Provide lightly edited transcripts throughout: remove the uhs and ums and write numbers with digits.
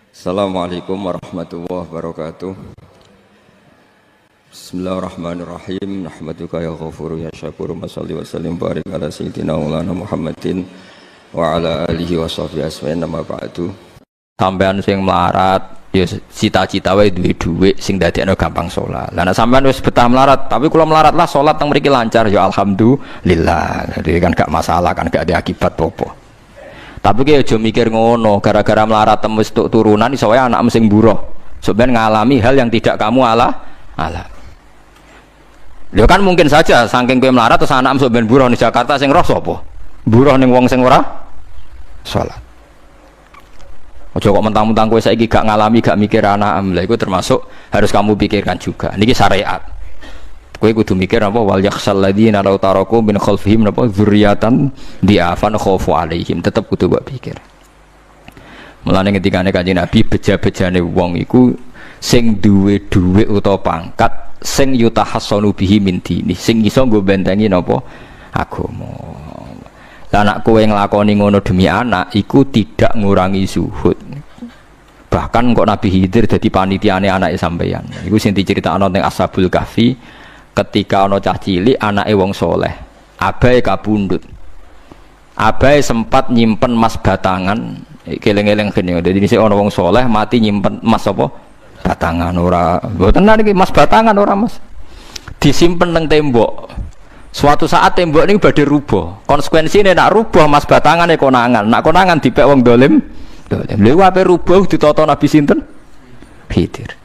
Assalamualaikum warahmatullahi wabarakatuh. Bismillahirrahmanirrahim. Nahmaduka ya ghafuru ya syakuru. Mashalli wa sallim barik ala sayyidina maulana Muhammadin wa ala alihi wa sahbihi asma'in nama ba'du. Sampean sing melarat ya cita-cita wae duwe dhuwit sing dadekno gampang salat. Lah nek sampean wis betah melarat, tapi kula melarat lah salat teng mriki lancar ya alhamdulillah. Jadi kan gak masalah, kan gak ada akibat apa-apa. Tapi ki aja mikir ngono, gara-gara melarat tembus tuk turunan iso wae anak sing buruh. Sampeyan ngalami hal yang tidak kamu alami. Lho kan mungkin saja saking kowe melarat terus anak sampeyan buruh di Jakarta sing roh sapa? Buruh ning wong sing ora salat. Aja kok mentang-mentang kowe saiki gak ngalami, gak mikir anak lha iku termasuk harus kamu pikirkan juga. Niki syariat. Kowe kudu mikir apa wal yakhsal ladzina law taraku min khalfihim napa dzurriatan diafan khaufu alaihim, tetep kudu mbok pikir. Mulane ketikane Kanjeng Nabi beja-bejane wong iku sing duwe dhuwit utawa pangkat sing yutahassanu bihi min dini, sing iso nggo bentengi napa agama. Lah nek kowe nglakoni ngono demi anak iku tidak ngurangi zuhud. Bahkan kok Nabi Khidir dadi panitiane anake sampeyan. Iku sing diceritakno teng Ashabul Kahfi. Ketika ana cah cilik anake wong soleh, abahe kabundut. Abahe sempat nyimpen emas batangan, keleng-eleng kene. Dadi dhisik ana wong soleh mati nyimpen emas apa? Batangan ora. Mboten niki emas batangan ora, Mas. Disimpen nang tembok. Suatu saat tembok niku badhe rubuh. Konsekuensine nek rubuh emas batangane konangan. Nek konangan dipek wong dolim. Lha ape rubuh ditata Nabi sinten? Khidir.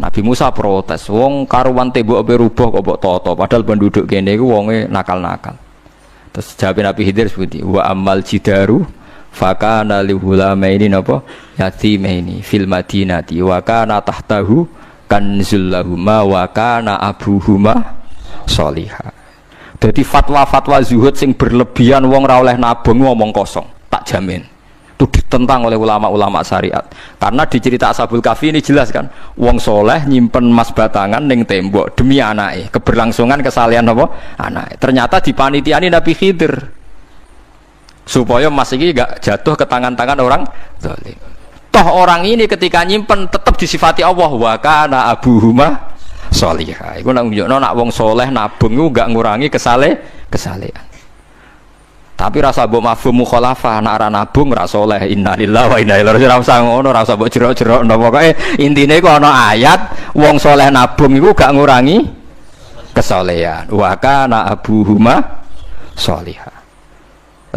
Nabi Musa protes, wong karuan tembok ape rubuh kok mbok tata, padahal penduduk kene iku wonge nakal-nakal. Terus jawab Nabi Khidir seperti wa amal jidaru fakana li hulamaini napa yatimaini fil madinati wa kana tahtahu kanzul lahuma wa kana abuhuma sholihah. Dadi fatwa-fatwa zuhud sing berlebihan wong ra oleh nabung ngomong kosong, tak jamin. Itu ditentang oleh ulama-ulama syariat. Karena di cerita Ashabul Kahfi ini jelas kan, wong soleh nyimpen emas batangan ning tembok demi anake, keberlangsungan kesalehan apa? Anake. Ternyata dipanitiani Nabi Khidir. Supaya emas iki gak jatuh ke tangan-tangan orang zalim. Toh orang ini ketika nyimpen tetap disifati Allah wa kana abuhuma sholihah. Iku nang nunjukno nak wong soleh nabung iku gak ngurangi kesalehan. Tapi rasa mbok mafhum mukhalafah nek ora nabung ora saleh. Innalillahi wa inna ilaihi raji'un. Ora usah ngono, ora usah mbok jero-jero. Pokoke intine iku ana ayat wong saleh nabung iku gak ngurangi kesalehan. Wa kana abuhuma sholihah.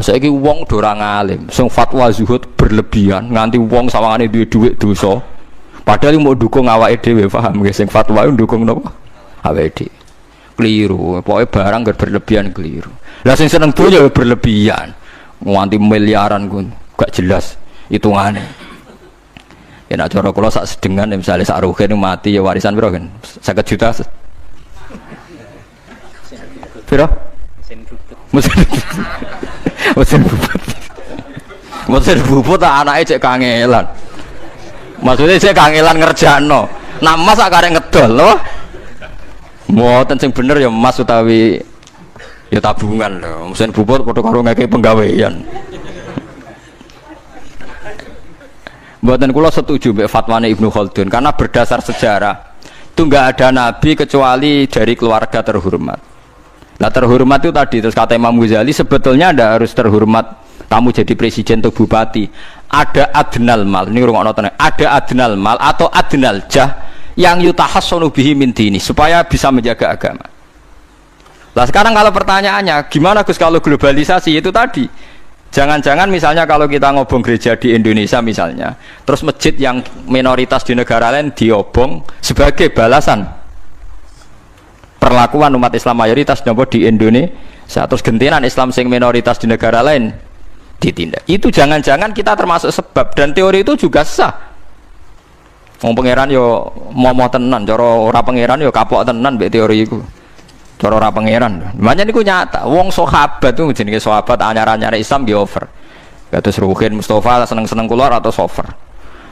Saiki wong do ora ngalim, sing fatwa zuhud berlebihan nganti wong sawangane duwe dhuwit dosa. Padahal mau dukung awake dhewe, paham nggih sing fatwa iku dukung napa? Awake dhewe. Keliru, pokoke barang berlebihan keliru. Lah sing seneng donya berlebihan. Nganti miliaran ku gak jelas hitungane. Ya nek cara kula sak sedengan misale sak rugen mati ya warisan piro kan? 50 juta. Piro? Mesin bubut anake cek kangelan. Maksudnya cek kangelan ngerjakno. Nah Mas sak karek ngedol lho. Mboten sing bener ya emas utawi ya tabungan lho. Mesin bubut padha karo ngeke penggawean. Mboten kula setuju mbek fatwane Ibnu Khaldun karena berdasar sejarah itu enggak ada nabi kecuali dari keluarga terhormat. Lah terhormat itu tadi terus kata Imam Ghazali sebetulnya ada harus terhormat kamu jadi presiden atau bupati. Ada adnal mal, ini rungokno tenan. Ada adnal mal atau adnal jah yang yutahassanu bihi min dini supaya bisa menjaga agama. Lah sekarang kalau pertanyaannya gimana Gus kalau globalisasi itu tadi jangan-jangan misalnya kalau kita ngobong gereja di Indonesia misalnya terus masjid yang minoritas di negara lain diobong sebagai balasan perlakuan umat Islam mayoritas di Indonesia terus gentinan Islam sing minoritas di negara lain ditindak. Itu jangan-jangan kita termasuk sebab dan teori itu juga sah. Wong pangeran yo momo tenan, cara ora pangeran yo kapok tenan mbek teori iku. Cara ora pangeran. Makanya niku nyata, wong sahabat tuh jenenge sahabat anyar-anyar Islam nggih over. Kados Ruhin Mustafa seneng-seneng kula atau over.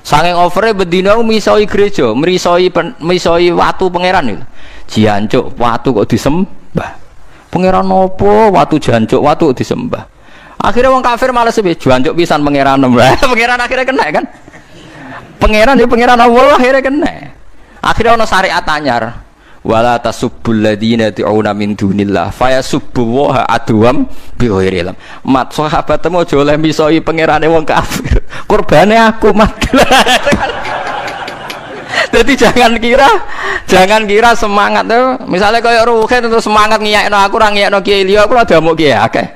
Saking overe bedina misoi gereja, misoi watu pangeran itu. Jancuk watu kok disembah. Pangeran nopo watu jancuk watu disembah. Akhirnya wong kafir malah sebih jancuk pisan pangeran. Pangeran akhirnya kena kan. Pangeran ya pangeran Allah akhirnya kena. Akhirnya ana syariat anyar. Wala tasubbul ladzina tu'una min dunillah fayasubbu wa adwam bi ghairi ilm. Mat sahabat temu aja oleh misoi pangerane wong kafir. Kurbane aku mat. Jadi jangan kira semangat tuh. Misalnya kaya Ruhin terus semangat ngiyakno aku ora ngiyakno Kiai liya aku ora damuk kiai akeh.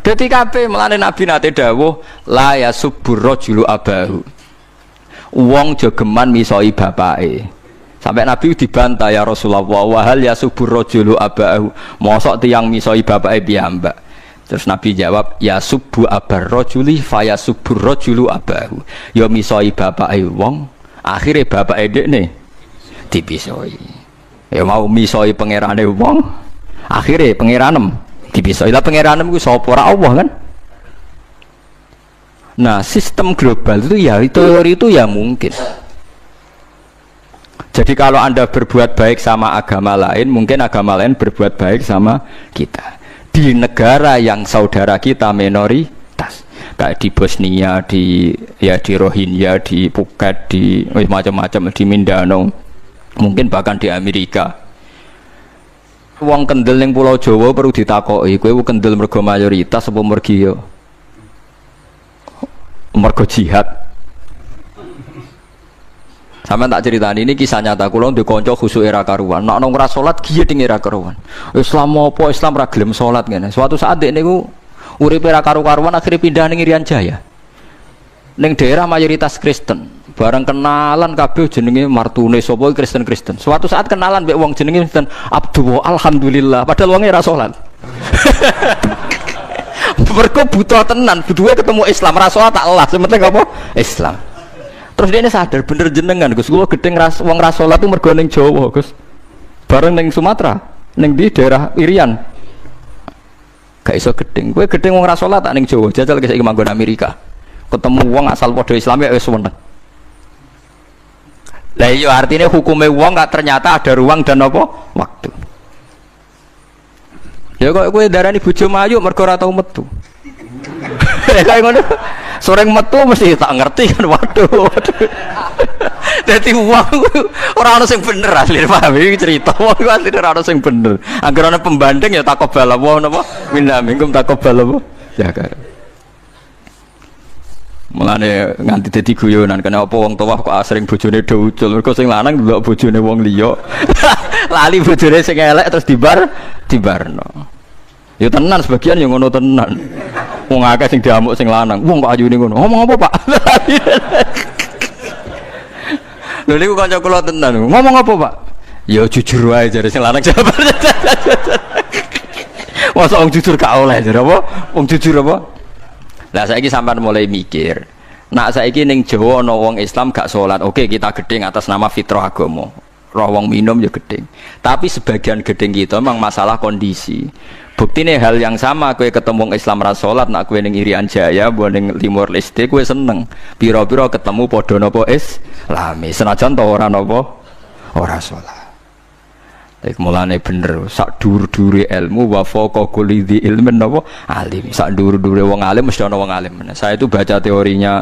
Dadi kabeh melane Nabi nate dawuh la yasubbur rajulu abahu. Wong jogeman misoi bapake. Sampai Nabi dibantah ya Rasulullah wa hal yasubbur rajulu abahu. Mosok tiyang misoi bapake piyambak. Terus Nabi jawab ya subbu abar rajuli faya subbur rajulu abahu. Ya misoi bapake wong, akhire bapake dekne dipisoi. Ya mau misoi pangerane wong, akhire pangeranem dipisoi. Lah pangeranem ku sapa ora Allah kan? Nah, sistem global itu ya teori itu ya mungkin. Jadi kalau Anda berbuat baik sama agama lain, mungkin agama lain berbuat baik sama kita. Di negara yang saudara kita minoritas, kayak di Bosnia, di Rohingya, di Phuket, di macam-macam, di Mindanao, mungkin bahkan di Amerika. Wong kendel ning Pulau Jawa perlu ditakoki, kowe kendel mergo mayoritas apa mergo jihad. Sampeyan tak ceritani ini kisah nyata kula ndek kanca khusuk era karuan. Nek ana ora salat giye ding era karuan. Islam apa Islam ra gelem salat ngene. Suatu saat dek niku uripe ra karu-karuan akhire pindah ning Irian Jaya. Ning daerah mayoritas Kristen. Bareng kenalan kabeh jenenge martune sapa Kristen-Kristen. Suatu saat kenalan mbek wong jenenge Kristen Abdul alhamdulillah padahal wonge ra salat. Mergo butuh tenan, butuhe ketemu Islam ra salat tak elas, penting apa? Islam. Terus dia ini sadar bener jenengan Gus, kula gedeng wong ra salat itu mergo ning Jawa Gus. Bareng ning Sumatera, ning di daerah Irian. Gak iso gedeng. Kowe gedeng wong ra salat tak ning Jawa, jajal saiki manggon Amerika. Ketemu wong asal padha Islam ya wis weneng. Lah iya artinya hukume wong gak ternyata ada ruang dan apa? Waktu. Ya kok kowe darani bojo mayu mergo ora tau metu. Kayak ngono. Soreng metu mesti tak ngerti kan waduh. Dadi wong ora ono sing bener asli paham iki cerita wong asli ora ono sing bener. Angger ana pembanding ya takobal apa napa minna minkum takobal apa. Ya kan. Mulane nganti dadi guyonan kena apa wong tuwa kok asring bojone do ucul mergo sing lanang ndelok bojone wong liya. Lali bojone sing elek terus dibarno. Ya tenan sebagian yang ngono tenan. Wong akeh sing diamuk sing lanang. Wong kok ayune ngono. Ngomong apa, Pak? Lha niku kanca kula tenan. Ngomong apa, Pak? Ya jujur wae jare sing lanang jawab. Masa wong jujur gak oleh jare apa? Wong jujur apa? Lah saiki sampean mulai mikir. Nak saiki ning Jawa ana wong Islam gak salat. Oke, kita gedeng atas nama fitrah agama. Roh wong minum ya gedeng. Tapi sebagian gedeng kita memang masalah kondisi. Buktine hal yang sama kowe ketemu Islam ra salat nak kowe ning Irian Jaya mbok ning Timor Leste kowe seneng. Pira-pira ketemu padha napa Islami. Senajan to ora napa ora salat. Iku mulane bener sak dhuwur-dhuwure ilmu wa faqa kulli dzi ilmin napa alim. Sak dhuwur-dhuwure wong alim mesti ana wong alim. Saya itu baca teorinya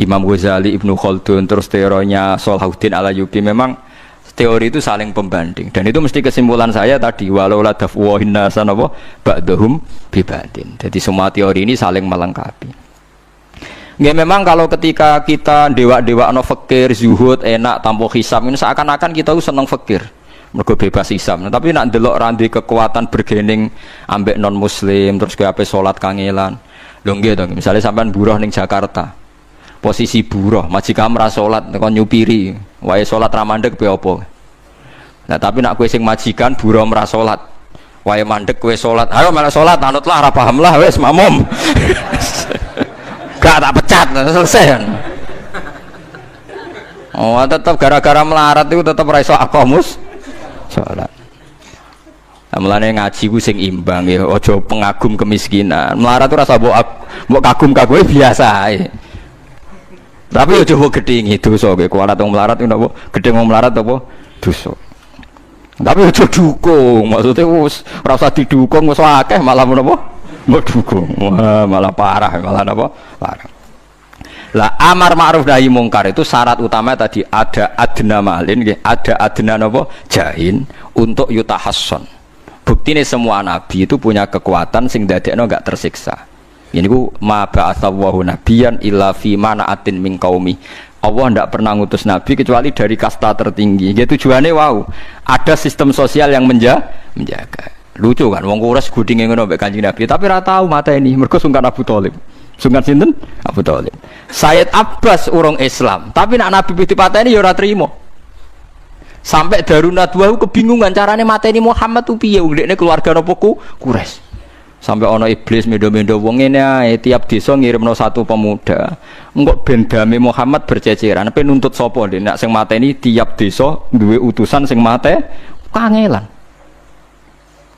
Imam Ghazali, Ibnu Khaldun, terus teorinya Salahuddin Al-Ayyubi memang teori itu saling pembanding dan itu mesti kesimpulan saya tadi walau la dafwa hinnasan apa ba'dhum bibadin. Jadi semua teori ini saling melengkapi. Nggih memang kalau ketika kita dewa-dewa no fakir, zuhud, enak, tanpa hisab ini seakan-akan kita itu seneng fakir. Mergo bebas hisab. Nah, tapi nak ndelok randi kekuatan bergening ambek non muslim terus ke ape salat kangelan. Lho nggih to, misalnya sampean buruh ning Jakarta. Posisi buruh, majikan ra salat kon nyupiri, wae salat ra mandeg pe apa. Nah, tapi nak kowe sing majikan buruh ra salat, wae mandeg kowe salat. Ayo malah salat, anutlah ra paham lah wis mamum. Gak tak pecat, selesai kan. Oh, tetap gara-gara melarat itu tetap ra iso aqamus salat. Mulane ngaji ku sing imbang ya, aja pengagum kemiskinan. Melarat itu rasa mbok kagum-kagum biasa ae. Tapi aja mbok gedhingi dosa kowe kuwalat wong melarat ku napa? Gedhing wong melarat apa? Dosa. Tapi aja dukung, maksudnya wis ora usah didukung wis akeh malah menapa? Mbok dukung. Wah, malah parah, malah napa? Parah. Lah amar ma'ruf nahi mungkar itu syarat utama tadi ada adna malin, ada adna nopo jahin untuk yutahasson. Bukti nih semua nabi itu punya kekuatan sing dadekno enggak tersiksa. Ini ku ma ba'atsallahu nabiyan illa fi mana'atin min qaumi. Allah tidak pernah ngutus nabi kecuali dari kasta tertinggi. Gitu tujuannya wow, ada sistem sosial yang menjaga. Lucu kan, wong kuras gudinge ngono mbek Kanjeng Nabi, tapi ora tahu mata ini mergo sungkan Abu Thalib. Sungkan sinten? Abu Thalib. Sayyid Abbas urung Islam, tapi nak Nabi ditipateni ya ora trimo. Sampai Darun Nadwa kebingungan carane mateni Muhammad tu piye wong dekne keluarga napa Quraisy. Sampai ana iblis mendo-mendo wong ngene ae tiap desa ngirimno satu pemuda. Engko ben dame Muhammad berceceran, pe nuntut sapa ndek nek sing mateni tiap desa duwe utusan sing mate kangelan.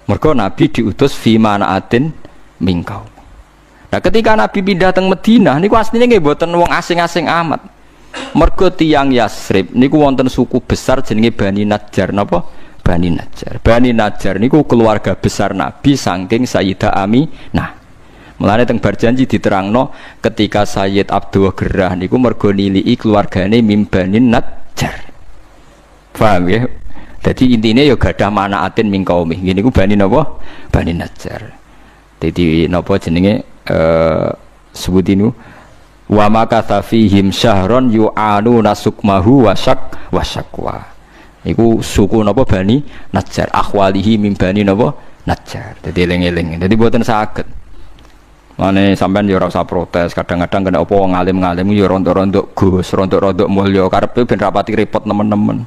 Mergo Nabi diutus fi manaatin mingkau. Nah, ketika Nabi pindah teng Madinah niku asline nggih mboten wong asing-asing amat. Mergo tiyang Yasrib niku wonten suku besar jenenge Bani Najjar napa? Bani Najjar. Bani Najjar niku keluarga besar Nabi saking Sayyidah Aminah. Mulane teng Barjanji diterangno ketika Sayyid Abdul Gerah niku mergo nilii keluargane mim Bani Najjar. Paham ya? Jadi intinya ya gadah manaatin min qaumi. Gini ku Bani napa? Bani Najjar. Jadi napa jenenge sebut ini wa makatha fihim syahron yu'anu nasukmahu wasakwa. Iku suku napa Bani Najjar, akhwalihi min Bani napa Najjar. Jadi eling-eling. Jadi mboten saged. Mane sampean ya ora usah protes, kadang-kadang kena apa wong alim-alim ya rontok-rontok Gus, rontok-rontok mulya karepe ben rapati repot nemen-nemen.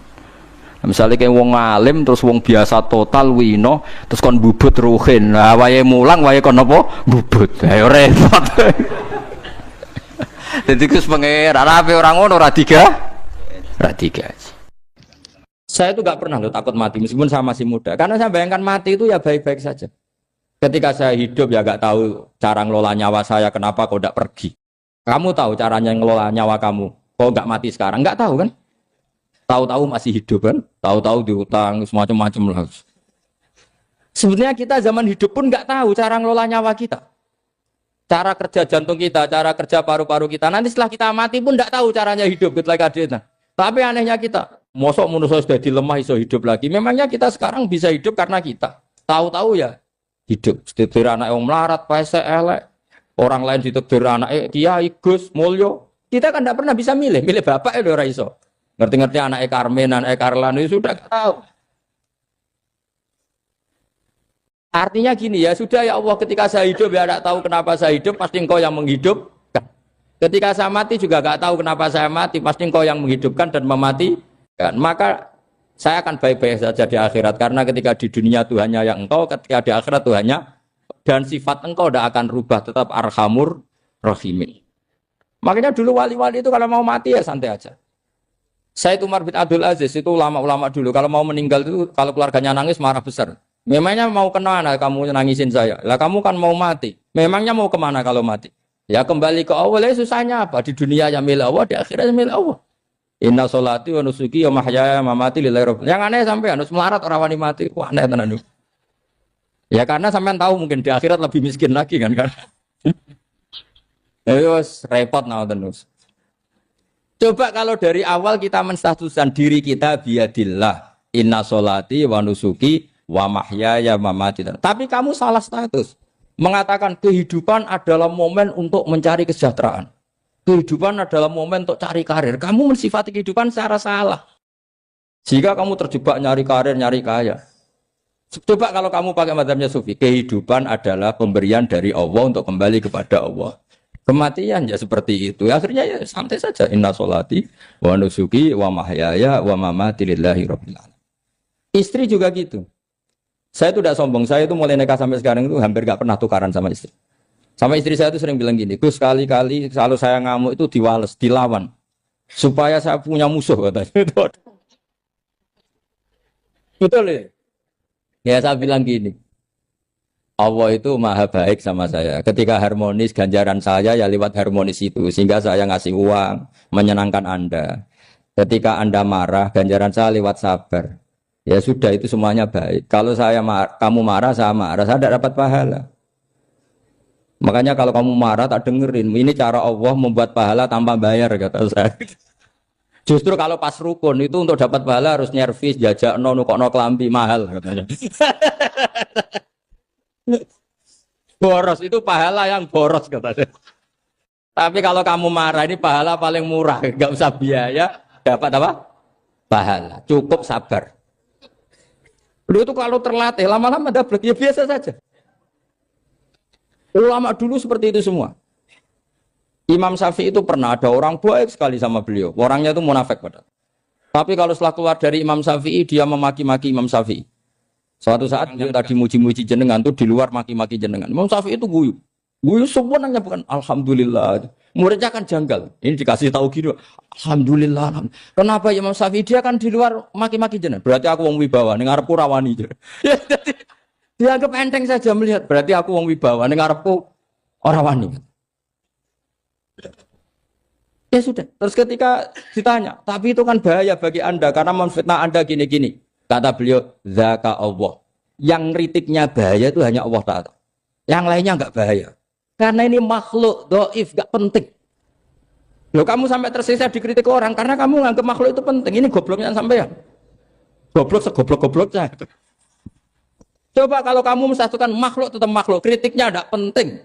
Misalnya kayak wong alim terus wong biasa total wino terus kon bubut ruhin, nah wae mulang wae kon apa bubut, ayo repot. Jadi kus pengeran apa orang ngono radiga. Saya itu nggak pernah loh takut mati meskipun saya masih muda, karena saya bayangkan mati itu ya baik-baik saja. Ketika saya hidup ya nggak tahu cara ngelola nyawa saya, kenapa kau tidak pergi? Kamu tahu caranya ngelola nyawa kamu, kau nggak mati sekarang, nggak tahu kan? Tahu-tahu masih hidup kan, tahu-tahu diutang semacam-macam lah. Sebenarnya kita zaman hidup pun nggak tahu cara ngelola nyawa kita, cara kerja jantung kita, cara kerja paru-paru kita. Nanti setelah kita mati pun nggak tahu caranya hidup gitu lagi. Tapi anehnya kita, mosok manusia sudah dilemah iso hidup lagi. Memangnya kita sekarang bisa hidup karena kita tahu-tahu ya hidup. Ditekdir anak yang melarat, pese elek, orang lain ditekdir anak Kiai Gus Mulyo. Kita kan tidak pernah bisa milih bapak itu ora iso. Ngerti-ngerti anak Karmen, anak Karlan itu sudah tahu. Artinya gini ya, sudah ya Allah, ketika saya hidup ya tidak tahu kenapa saya hidup, pasti engkau yang menghidupkan. Ketika saya mati juga tidak tahu kenapa saya mati, pasti engkau yang menghidupkan dan mematikan. Maka saya akan baik-baik saja di akhirat, karena ketika di dunia Tuhannya yang engkau, ketika di akhirat Tuhannya, dan sifat engkau tidak akan rubah, tetap arhamur rahimin. Makanya dulu wali-wali itu kalau mau mati ya santai aja. Sayyid Umar bin Abdul Aziz itu ulama-ulama dulu kalau mau meninggal itu kalau keluarganya nangis marah besar. Memangnya mau kemana kamu nangisin saya? Lah kamu kan mau mati. Memangnya mau kemana kalau mati? Ya kembali ke Allah. Susahnya apa? Di dunia yang milik Allah, di akhirat milik Allah. Inna sholati wa nusuki wa mahyaya wa mamati lillahi rabbil. Yang aneh sampai harus melarat orang wani mati. Wah aneh tenan. Ya karena sampean tahu mungkin di akhirat lebih miskin lagi kan. Terus repot terus. Coba kalau dari awal kita menstatuskan diri kita biadillah, inna sholati wa nusuki wa mahyaya wa mamati. Tapi kamu salah status. Mengatakan kehidupan adalah momen untuk mencari kesejahteraan. Kehidupan adalah momen untuk cari karir. Kamu mensifati kehidupan secara salah. Jika kamu terjebak nyari karir, nyari kaya. Coba kalau kamu pakai mazhabnya Sufi, kehidupan adalah pemberian dari Allah untuk kembali kepada Allah. Kematian ya seperti itu. Akhirnya ya santai saja. Inna sholati wa nusuki wa mahyaya wa mamati lillahi rabbil alamin. Istri juga gitu. Saya itu tidak sombong. Saya itu mulai nikah sampai sekarang itu hampir gak pernah tukaran sama istri. Sama istri saya itu sering bilang gini, Gus sekali-kali kalau saya ngamuk itu diwales, dilawan. Supaya saya punya musuh katanya. Betul ya? Ya saya bilang gini. Allah itu maha baik sama saya. Ketika harmonis, ganjaran saya ya lewat harmonis itu. Sehingga saya ngasih uang, menyenangkan Anda. Ketika Anda marah, ganjaran saya lewat sabar. Ya sudah, itu semuanya baik. Kalau kamu marah, saya tidak dapat pahala. Makanya kalau kamu marah tak dengerin. Ini cara Allah membuat pahala tanpa bayar kata saya. Justru kalau pas rukun itu untuk dapat pahala harus nyervis, jajak nukokno kelambi mahal katanya. Boros itu pahala yang boros katanya. Tapi kalau kamu marah ini pahala paling murah, nggak usah biaya, dapat apa? Pahala. Cukup sabar. Lu itu kalau terlatih lama-lama dapat ya biasa saja. Ulama dulu seperti itu semua. Imam Syafi'i itu pernah ada orang baik sekali sama beliau. Orangnya itu munafik padahal. Tapi kalau setelah keluar dari Imam Syafi'i, dia memaki-maki Imam Syafi'i. Suatu saat yang tadi muji-muji jenengan tuh di luar maki-maki jenengan. Imam Syafi'i itu guyu. Guyu sebenarnya bukan alhamdulillah. Muridnya kan janggal. Ini dikasih tahu gitu. Alhamdulillah. Kenapa Imam Syafi'i dia kan di luar maki-maki jenengan? Berarti aku wong wibawa ning ngarepku rawani. Dianggap enteng saja melihat. Berarti aku wong wibawa ning ngarepku ora wani. Ya sudah. Terus ketika ditanya, tapi itu kan bahaya bagi Anda karena memfitnah Anda gini-gini. Kata beliau, zaka Allah. Yang kritiknya bahaya itu hanya Allah Ta'ala. Yang lainnya enggak bahaya. Karena ini makhluk dhaif, enggak penting. Loh kamu sampai tersisa dikritik orang karena kamu nganggap makhluk itu penting. Ini gobloknya sampean. Goblok segoblok-gobloknya. Coba kalau kamu mensatukan makhluk tetap makhluk, kritiknya enggak penting.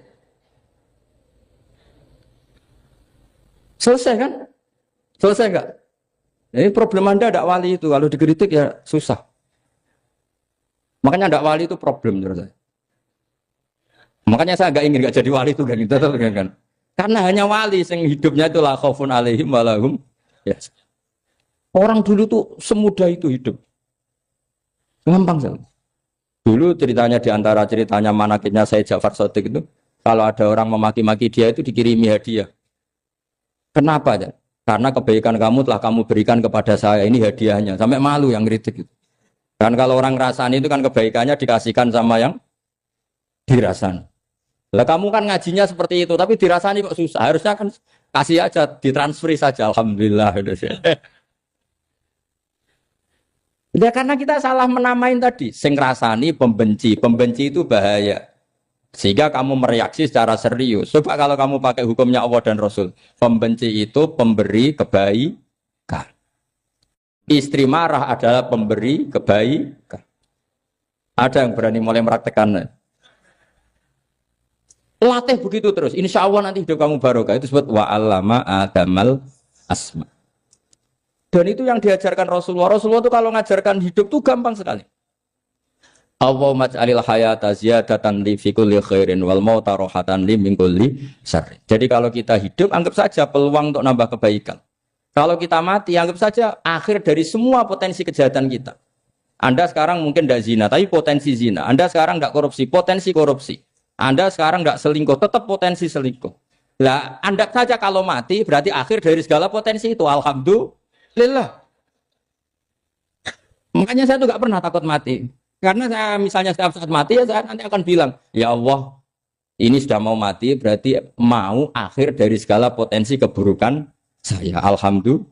Selesai kan? Selesai enggak? Ini problem Anda ada wali itu. Kalau dikritik ya susah. Makanya ada wali itu problem menurut saya. Makanya saya enggak ingin enggak jadi wali itu kan. Karena hanya wali yang hidupnya itu la khaufun alaihim walahum. Ya. Orang dulu tuh semudah itu hidup. Gampang sekali. Dulu ceritanya di antara ceritanya manakibnya Said Ja'far Shadiq itu, kalau ada orang memaki-maki dia itu dikirimi hadiah. Kenapa ya? Karena kebaikan kamu telah kamu berikan kepada saya, ini hadiahnya. Sampai malu yang kritik itu. Dan kalau orang rasani itu kan kebaikannya dikasihkan sama yang dirasani. Lah kamu kan ngajinya seperti itu, tapi dirasani kok susah. Harusnya kan kasih aja, ditransferi saja. Alhamdulillah. Ya karena kita salah menamain tadi. Sing rasani pembenci. Pembenci itu bahaya. Sehingga kamu mereaksi secara serius. Coba kalau kamu pakai hukumnya Allah dan Rasul. Pembenci itu pemberi kebaikan. Istri marah adalah pemberi kebaikan. Ada yang berani mulai meraktekannya. Latih begitu terus. Insya Allah nanti hidup kamu barokah. Itu disebut wa'allama adamal asma. Dan itu yang diajarkan Rasulullah. Rasulullah itu kalau ngajarkan hidup itu gampang sekali. Allahumma ja'alil hayata ziyadatan li fi kulli khairin wal mauta rohatan li min kulli syarr. Jadi kalau kita hidup anggap saja peluang untuk nambah kebaikan. Kalau kita mati anggap saja akhir dari semua potensi kejahatan kita. Anda sekarang mungkin tidak zina tapi potensi zina. Anda sekarang tidak korupsi, potensi korupsi. Anda sekarang tidak selingkuh, tetap potensi selingkuh. Lah, anggap saja kalau mati berarti akhir dari segala potensi itu. Alhamdulillah. Makanya saya tuh nggak pernah takut mati. Karena saya misalnya setiap saat mati ya saya nanti akan bilang, ya Allah, ini sudah mau mati berarti mau akhir dari segala potensi keburukan saya. Alhamdulillah.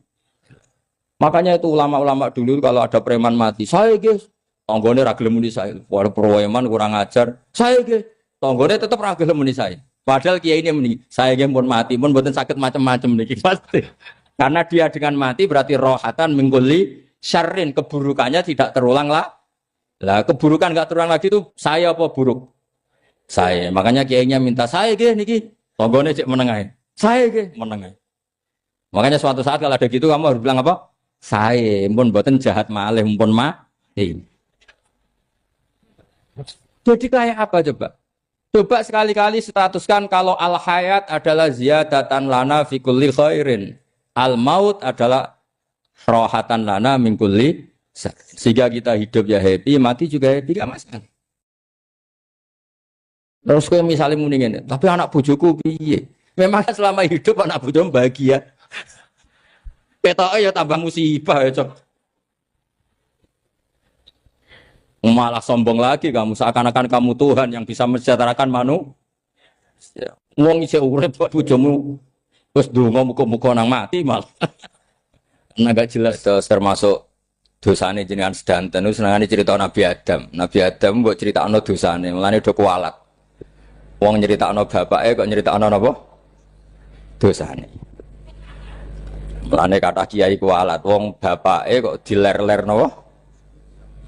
Makanya itu ulama-ulama dulu kalau ada preman mati, saya guys, tonggone ra gelem muni saya. Wah, preman kurang ajar. Saya guys, tonggone tetap ra gelem muni saya. Padahal kiai ini muni, saya guys pun mati pun mboten sakit macam-macam niki pasti. Karena dia dengan mati berarti rohatan mengguli syarrin, keburukannya tidak terulang lah. Lah keburukan enggak terulang lagi itu saya apa buruk? Saya. Makanya kiainya minta saya nggih niki. Tonggone cek menengae. Saya nggih menengae. Makanya suatu saat kalau ada gitu kamu harus bilang apa? Saya pun mboten jahat malih pun mati. Jadi kayak apa coba? Coba sekali-kali statuskan kalau al hayat adalah ziyadatan lana fi kulli khairin. Al maut adalah rohatan lana min kulli. Sehingga kita hidup ya happy, mati juga happy, gak masalah. Terus kalau misalnya mendingin, tapi anak bojoku piye? Memang selama hidup anak bojomu bahagia. Petoke ya tambah musibah ya, Cok. Malah sombong lagi kamu, seakan-akan kamu Tuhan yang bisa mensejahterakan manusia. Wong isih urip kok bojomu wis ndonga muga-muga nang mati malah. Nah gak jelas termasuk dosane jenengan sedanten senengane cerita Nabi Adam. Nabi Adam mbok critakno dosane, mulane do kualat. Wong nyeritakno bapake kok nyeritakno napa? Dosane. Mulane kata kiai kualat, wong bapake kok diler-ler napa?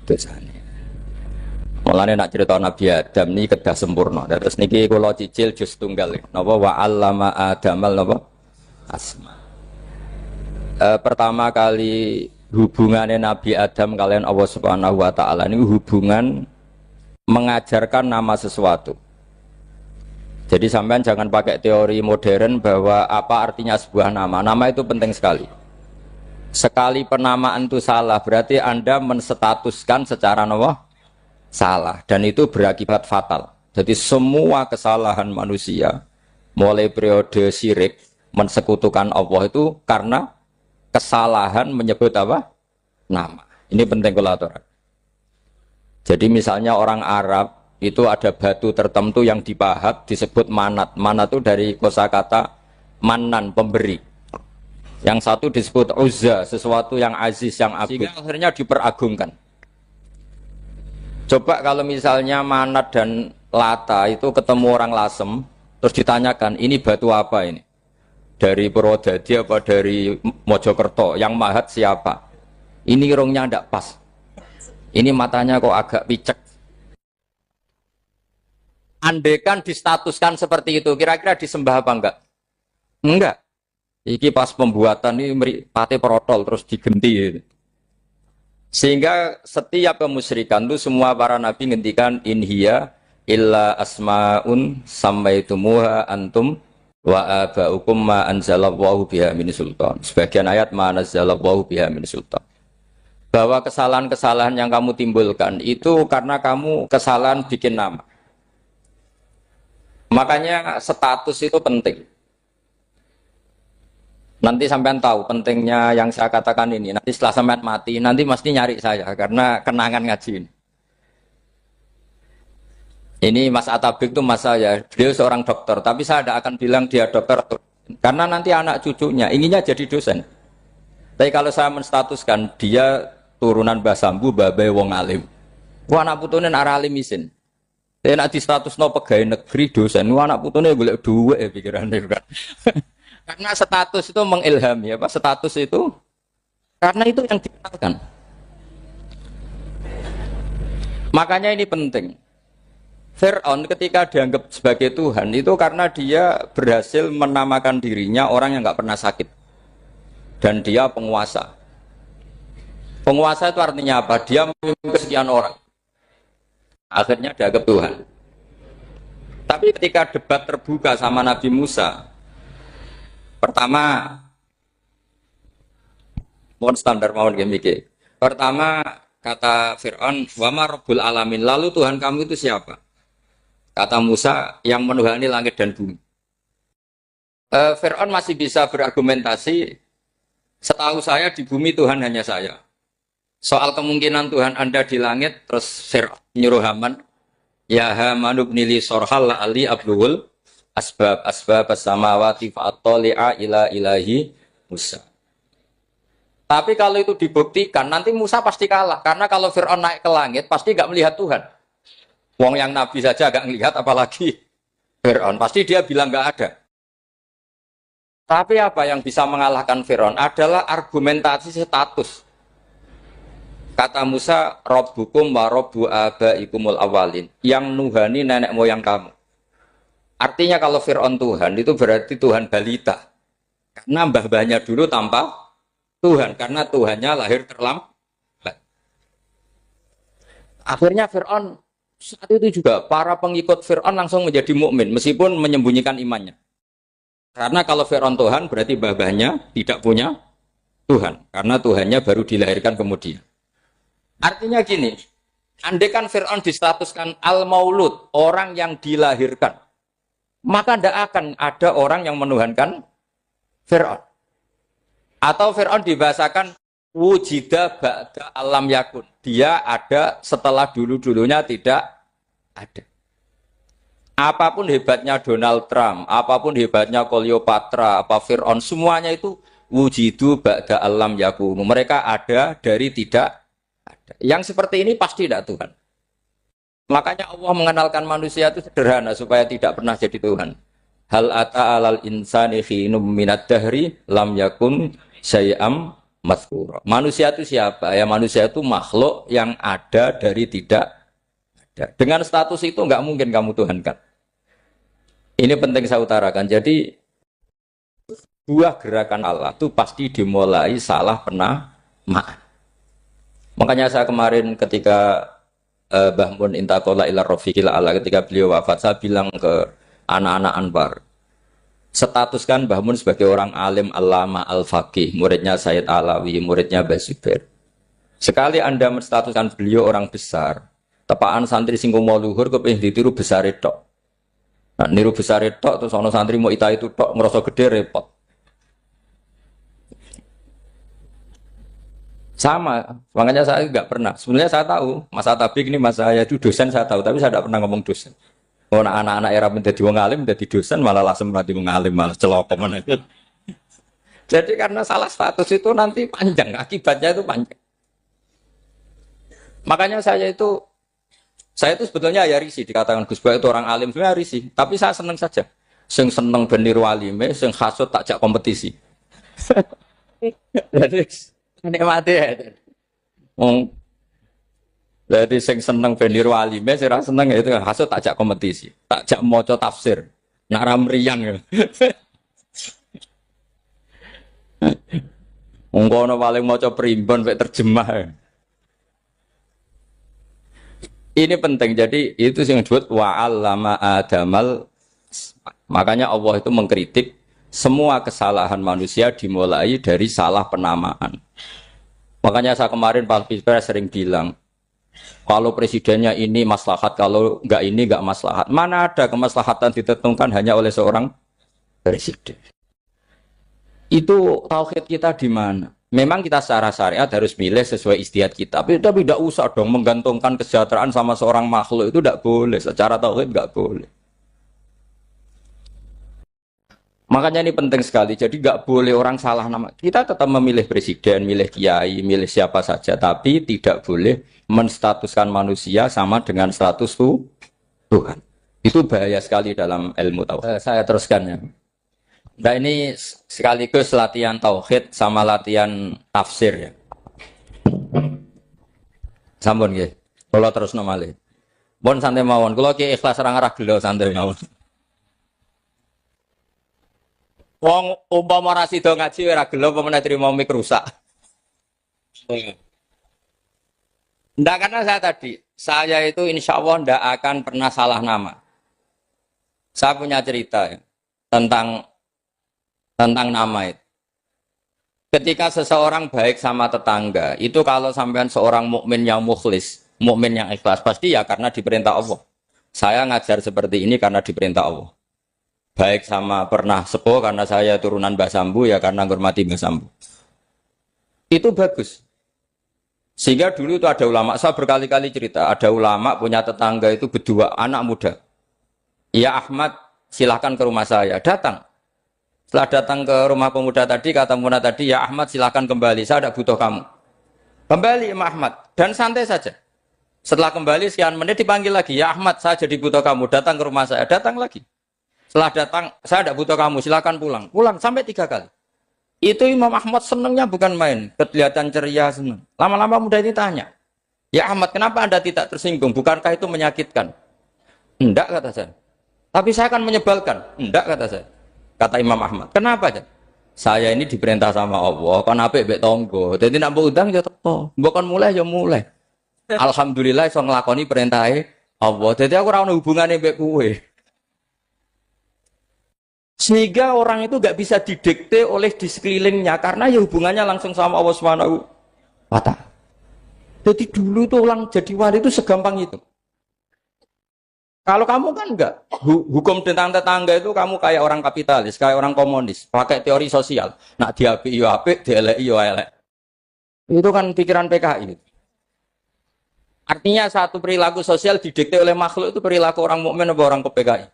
Dosane. Mulane nak cerita Nabi Adam ini kedah sempurna. Terus niki kula cicil juz tunggal napa wa 'allama Adamal napa? Asma. Pertama kali hubungannya Nabi Adam kalian Allah Subhanahu wa taala ini hubungan mengajarkan nama sesuatu. Jadi sampean jangan pakai teori modern bahwa apa artinya sebuah nama. Nama itu penting sekali. Sekali penamaan itu salah, berarti Anda menstatuskan secara salah dan itu berakibat fatal. Jadi semua kesalahan manusia mulai periode syirik mensekutukan Allah itu karena kesalahan menyebut apa? Nama. Ini penting kolaboran. Jadi misalnya orang Arab itu ada batu tertentu yang dipahat disebut manat. Manat itu dari kosakata manan, pemberi. Yang satu disebut uzza, sesuatu yang aziz, yang agung. Sehingga akhirnya diperagungkan. Coba kalau misalnya manat dan lata itu ketemu orang Lasem, terus ditanyakan, ini batu apa ini? Dari Purwodadi apa dari Mojokerto? Yang mahat siapa? Ini irungnya tidak pas. Ini matanya kok agak picek. Andekan distatuskan seperti itu, kira-kira disembah apa enggak? Enggak. Iki pas pembuatan ini pate protol terus digenti. Sehingga setiap kemusyrikan itu semua para nabi ngendikan inhiya illa asmaun sammaitumuha antum wa abaukum ma anzalallahu biha min sultan. Sebagian ayat ma anzalallahu biha min sultan. Bahwa kesalahan-kesalahan yang kamu timbulkan itu karena kamu kesalahan bikin nama. Makanya status itu penting. Nanti sampean tahu pentingnya yang saya katakan ini. Nanti setelah sampean mati, nanti mesti nyari saya karena kenangan ngaji ini. Ini Mas Atabik itu mas saya, beliau seorang dokter, tapi saya tidak akan bilang dia dokter karena nanti anak cucunya inginnya jadi dosen. Tapi kalau saya menstatuskan dia turunan Mbah Sambu, babai wong alim. Wah anak putune arah alim isin. Dia nak di status no pegawai negeri dosen. Wah anak putune golek duit ya pikirannya kan. Karena status itu mengilhami apa? Status itu karena itu yang dikenalkan. Makanya ini penting. Fir'aun ketika dianggap sebagai Tuhan itu karena dia berhasil menamakan dirinya orang yang nggak pernah sakit dan dia penguasa. Penguasa itu artinya apa? Dia memimpin sekian orang. Akhirnya dianggap Tuhan. Tapi ketika debat terbuka sama Nabi Musa, pertama, mohon standar mohon gimmick. Pertama kata Fir'aun, wama Rabbul Alamin. Lalu Tuhan kamu itu siapa? Kata Musa, yang menuhani langit dan bumi. Fir'aun masih bisa berargumentasi. Setahu saya di bumi Tuhan hanya saya. Soal kemungkinan Tuhan Anda di langit, terus Fir'aun nyuruh Haman, ya Haman ibnili sorhal ali abluhul asbab as-samawati fa'attali'a ila ilahi Musa. Tapi kalau itu dibuktikan, nanti Musa pasti kalah. Karena kalau Fir'aun naik ke langit, pasti nggak melihat Tuhan. Wong yang Nabi saja nggak melihat, apalagi Fir'aun. Pasti dia bilang nggak ada. Tapi apa yang bisa mengalahkan Fir'aun adalah argumentasi status. Kata Musa, Rabbukum wa Rabbu abaikumul awalin. Yang nuhani nenek moyang kamu. Artinya kalau Fir'aun Tuhan, itu berarti Tuhan balita. Karena mbah-mbahnya dulu tanpa Tuhan. Karena Tuhannya lahir terlambat. Akhirnya Fir'aun, saat itu juga para pengikut Fir'aun langsung menjadi mukmin meskipun menyembunyikan imannya. Karena kalau Fir'aun Tuhan, berarti mbah-mbahnya tidak punya Tuhan. Karena Tuhannya baru dilahirkan kemudian. Artinya gini, andaikan Fir'aun distatuskan al-maulud, orang yang dilahirkan, maka tidak akan ada orang yang menuhankan Fir'aun. Atau Fir'aun dibahasakan wujida ba'da alam yakun. Dia ada setelah dulu-dulunya tidak ada. Apapun hebatnya Donald Trump, apapun hebatnya Cleopatra, apa Fir'aun, semuanya itu wujidu ba'da alam yakun. Mereka ada dari tidak ada. Yang seperti ini pasti tidak Tuhan. Makanya Allah mengenalkan manusia itu sederhana supaya tidak pernah jadi Tuhan. Hal ata alal insani khinum minad dahri lam yakun syai'am mazkura. Manusia itu siapa? Ya manusia itu makhluk yang ada dari tidak ada. Dengan status itu enggak mungkin kamu tuhankan. Ini penting saya utarakan. Jadi buah gerakan Allah itu pasti dimulai salah penamaan. Makanya saya kemarin ketika Mbah Mun intakola ila rofiqil ala ketika beliau wafat, saya bilang ke anak-anak Anwar, statuskan Mbah Mun sebagai orang alim allama al-faqih, muridnya Sayyid Alawi, muridnya Mbah Zubair. Sekali Anda menstatuskan beliau orang besar, tepaan santri sing mau luhur kepengin ditiru besar itu. Nah, niru besar itu terus ono santri mau ita itu tok ngerasa gede repot. Sama, makanya saya nggak pernah. Sebenarnya saya tahu, Mas Atabik ini mas saya itu dosen saya tahu, tapi saya tidak pernah ngomong dosen. Oh, anak-anak era menjadi wong alim, menjadi dosen malah langsung menjadi wong alim, malah celokom. Jadi karena salah status itu nanti panjang, akibatnya itu panjang. Makanya saya itu sebetulnya ya risih dikatakan Gus Bak itu orang alim, sebenarnya risih. Tapi saya seneng saja. Sing seneng benir walime, sing hasut takjak kompetisi. Jadi nikmati ya. Jadi sing seneng benir walime, sing seneng itu hasut takjak kompetisi, takjak maca tafsir, nak ramriang ya. Ngono paling maca primbon mek terjemah. Ini penting, jadi itu yang disebut wa'allama adamal. Makanya Allah itu mengkritik semua kesalahan manusia dimulai dari salah penamaan. Makanya saya kemarin Pak Pilpres sering bilang, kalau presidennya ini maslahat, kalau enggak ini enggak maslahat. Mana ada kemaslahatan ditentukan hanya oleh seorang presiden. Itu tauhid kita di mana? Memang kita secara syariat harus milih sesuai istiadat kita. Tapi tidak usah dong menggantungkan kesejahteraan sama seorang makhluk, itu tidak boleh. Secara tauhid tidak boleh. Makanya ini penting sekali. Jadi nggak boleh orang salah nama. Kita tetap memilih presiden, milih kiai, milih siapa saja. Tapi tidak boleh menstatuskan manusia sama dengan status Tuhan. Itu bahaya sekali dalam ilmu tauhid. Saya teruskan ya. Nah ini sekaligus latihan tauhid sama latihan tafsir ya. Sampun nggih. Kula terusno malih. Pun santai mawon. Kula ki ikhlas ora ngarah gelo santai mawon. Wong umpama ora sida ngaji ora gelo apa meneh trimo mik rusak. Ndak karena saya itu insya Allah ndak akan pernah salah nama. Saya punya cerita ya, tentang nama itu. Ketika seseorang baik sama tetangga, itu kalau sampean seorang mukmin yang mukhlis, mukmin yang ikhlas, pasti ya karena diperintah Allah. Saya ngajar seperti ini karena diperintah Allah. Baik sama pernah sepuh karena saya turunan Mbah Sambu, ya karena menghormati Mbah Sambu. Itu bagus. Sehingga dulu itu ada ulama, saya berkali-kali cerita, ada ulama punya tetangga itu berdua anak muda. Ya Ahmad, silahkan ke rumah saya, datang. Setelah datang ke rumah pemuda tadi, kata pemuda tadi, ya Ahmad silahkan kembali, saya tidak butuh kamu. Kembali Imam Ahmad, dan santai saja. Setelah kembali sekian menit dipanggil lagi, ya Ahmad saya jadi butuh kamu, datang ke rumah saya, datang lagi. Setelah datang, saya tidak butuh kamu, silahkan pulang. Pulang sampai 3 kali. Itu Imam Ahmad senangnya bukan main, kelihatan ceria senang. Lama-lama muda ini tanya, ya Ahmad kenapa Anda tidak tersinggung, bukankah itu menyakitkan? Enggak kata saya. Tapi saya akan menyebalkan. Enggak kata saya. Kata Imam Ahmad, kenapa aja? Saya ini diperintah sama Allah, kan apik mbek tangga. Dadi nek mbok undang ya teko, mbok kon mulai ya mulai. Alhamdulillah iso nglakoni perintahe Allah. Dadi aku ora ono hubungane mbek kowe. Sehingga orang itu gak bisa didikte oleh di sekelilingnya karena ya hubungannya langsung sama Allah Subhanahu wa Ta'ala. Jadi dulu tuh orang jadi wali itu segampang itu. Kalau kamu kan enggak, hukum tentang tetangga itu kamu kayak orang kapitalis, kayak orang komunis, pakai teori sosial. Nak diapik yo apik, dielek yo elek. Itu kan pikiran PKI. Artinya satu perilaku sosial didikte oleh makhluk itu perilaku orang mukmin atau orang ke PKI.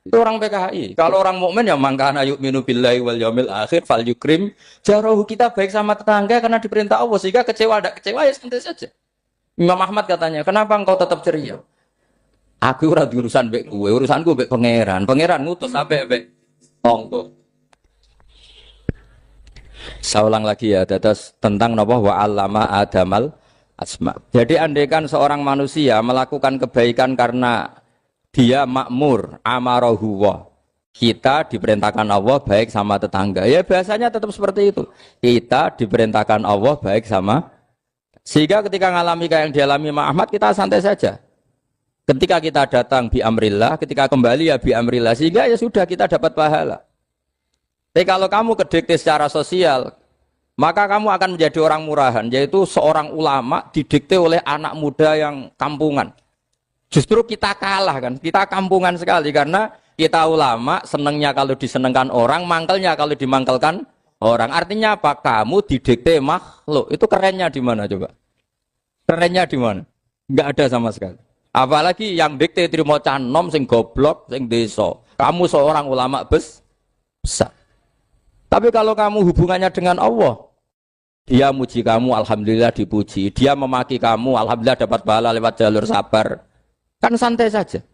Itu orang PKI. Kalau orang mukmin ya mangkana yu'minu billahi wal yaumil akhir fal yukrim jarahu, kita baik sama tetangga karena diperintah Allah, sehingga kecewa ada kecewa ya santai saja. Imam Ahmad katanya, kenapa engkau tetap ceria? Aku ora urusan mbek kowe, urusanku mbek pangeran. Pangeran ngutus sampe mbek tonggo. Saya ulang lagi ya, terus tentang napa wa 'allama adamal asma. Jadi andaikan seorang manusia melakukan kebaikan karena dia makmur, amarahu wa. Kita diperintahkan Allah baik sama tetangga. Ya biasanya tetap seperti itu. Kita diperintahkan Allah baik sama. Sehingga ketika ngalami kayak yang dialami Ahmad, kita santai saja. Ketika kita datang bi amrillah, ketika kembali ya bi amrillah. Sehingga ya sudah kita dapat pahala. Tapi kalau kamu kedikte secara sosial, maka kamu akan menjadi orang murahan. Yaitu seorang ulama didikte oleh anak muda yang kampungan. Justru kita kalah kan. Kita kampungan sekali karena kita ulama senengnya kalau disenengkan orang, mangkelnya kalau dimangkelkan orang. Artinya apa? Kamu didikte makhluk. Itu kerennya di mana coba? Kerennya di mana? Enggak ada sama sekali. Apalagi yang dikte trimo canom sing goblok, sing desa. Kamu seorang ulama besar. Tapi kalau kamu hubungannya dengan Allah, dia muji kamu, alhamdulillah dipuji. Dia memaki kamu, alhamdulillah dapat pahala lewat jalur sabar. Kan santai saja.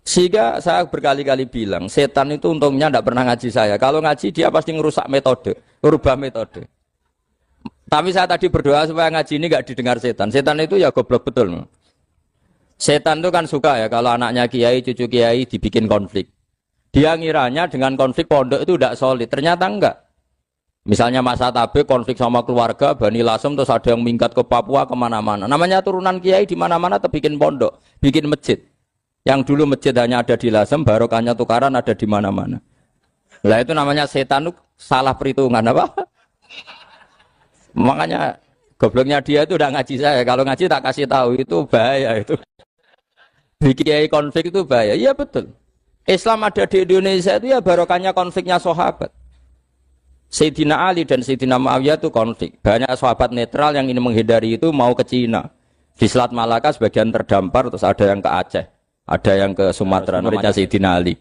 Sehingga saya berkali-kali bilang, setan itu untungnya tidak pernah ngaji saya. Kalau ngaji dia pasti ngerusak metode, merubah metode. Tapi saya tadi berdoa supaya ngaji ini nggak didengar setan. Setan itu ya goblok betul. Setan itu kan suka ya kalau anaknya kiai, cucu kiai dibikin konflik. Dia ngiranya dengan konflik pondok itu tidak solid. Ternyata enggak. Misalnya Mas Atabe konflik sama keluarga, Bani Lasem, terus ada yang minggat ke Papua kemana-mana. Namanya turunan kiai di mana-mana terbikin pondok, bikin masjid. Yang dulu masjid hanya ada di Lasem, barokahnya tukaran ada di mana-mana. Lah itu namanya setan, salah perhitungan apa? Makanya gobloknya dia itu udah ngaji saya. Kalau ngaji tak kasih tahu itu bahaya itu. Bikin konflik itu bahaya. Iya betul. Islam ada di Indonesia itu ya barokahnya konfliknya sahabat. Sayyidina Ali dan Sayyidina Muawiyah itu konflik. Banyak sahabat netral yang ingin menghindari itu mau ke Cina. Di Selat Malaka sebagian terdampar, terus ada yang ke Aceh. Ada yang ke Sumatera, namanya Sayyidina Ali.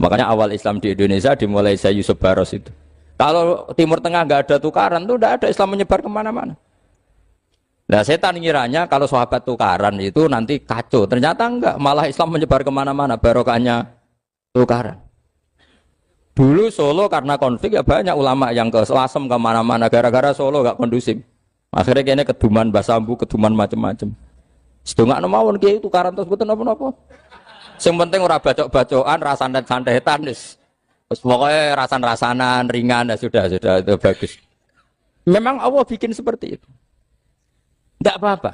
Makanya awal Islam di Indonesia dimulai Syekh Yusuf Baros itu. Kalau Timur Tengah nggak ada tukaran, tuh nggak ada Islam menyebar kemana-mana. Nah setan ngiranya kalau sahabat tukaran itu nanti kacau. Ternyata enggak, malah Islam menyebar kemana-mana, barokahnya tukaran. Dulu Solo karena konflik ya banyak ulama yang ke Lasem kemana-mana, gara-gara Solo nggak kondusif. Akhirnya kayaknya keduman basambu, keduman macam-macam. Sedungak mawon kiai tukaran terus betul apa-apa. Yang penting ora bacok-bacokan, rasan-santetan wis. Terus pokoknya rasan-rasanan, ringan ya sudah itu bagus. Memang Allah bikin seperti itu. Enggak apa-apa.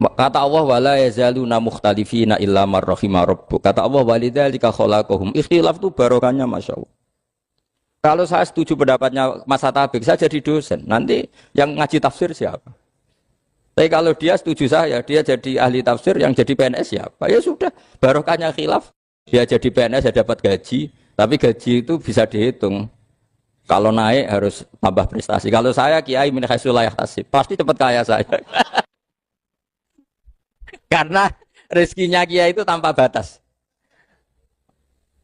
Kata Allah wala yazaluna mukhtalifina illa man rahima rabbuk. Kata Allah walidzalika khalaqahum. Ikhtilaf itu barokahnya masyaallah. Kalau saya setuju pendapatnya Mas Atabik, saya jadi dosen. Nanti yang ngaji tafsir siapa? Tapi kalau dia setuju saya, dia jadi ahli tafsir, yang jadi PNS siapa? Ya sudah, barokahnya khilaf. Dia jadi PNS, dia dapat gaji. Tapi gaji itu bisa dihitung. Kalau naik harus tambah prestasi. Kalau saya kiai min haitsu la yahtasib, pasti cepat kaya saya. Karena rezekinya kiai itu tanpa batas.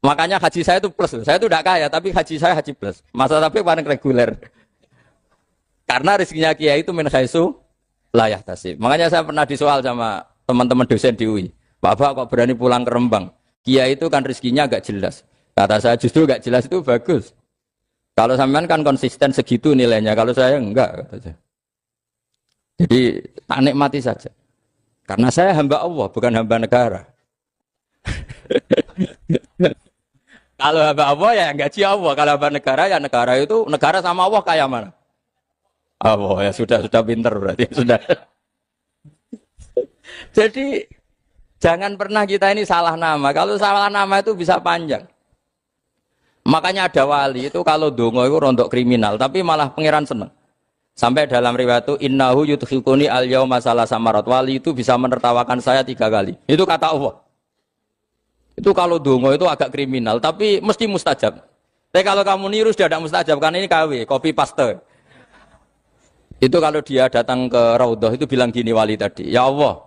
Makanya haji saya itu plus. Saya itu tidak kaya, tapi haji saya haji plus. Masa tapi paling reguler. Karena rezekinya kiai itu min haitsu la yahtasib. Makanya saya pernah disoal sama teman-teman dosen di UI. Bapak kok berani pulang ke Rembang? Kiai itu kan rezekinya agak jelas. Kata saya justru agak jelas itu bagus. Kalau sampean kan konsisten segitu nilainya. Kalau saya enggak. Kata saya. Jadi tak nikmati saja. Karena saya hamba Allah, bukan hamba negara. Kalau hamba Allah ya gaji Allah. Kalau hamba negara ya negara itu, negara sama Allah kayak mana? Allah ya sudah pinter berarti sudah. Jadi jangan pernah kita ini salah nama. Kalau salah nama itu bisa panjang. Makanya ada wali itu kalau dongo itu rontok kriminal, tapi malah pangeran seneng. Sampai dalam riwayat itu innahu yudkhiluni al-yauma salah samarat. Wali itu bisa menertawakan saya 3 kali. Itu kata Allah. Itu kalau dongo itu agak kriminal, tapi mesti mustajab. Tapi kalau kamu niru sudah tidak mustajab, karena ini KW, copy paste. Itu kalau dia datang ke Raudhah itu bilang gini wali tadi, ya Allah,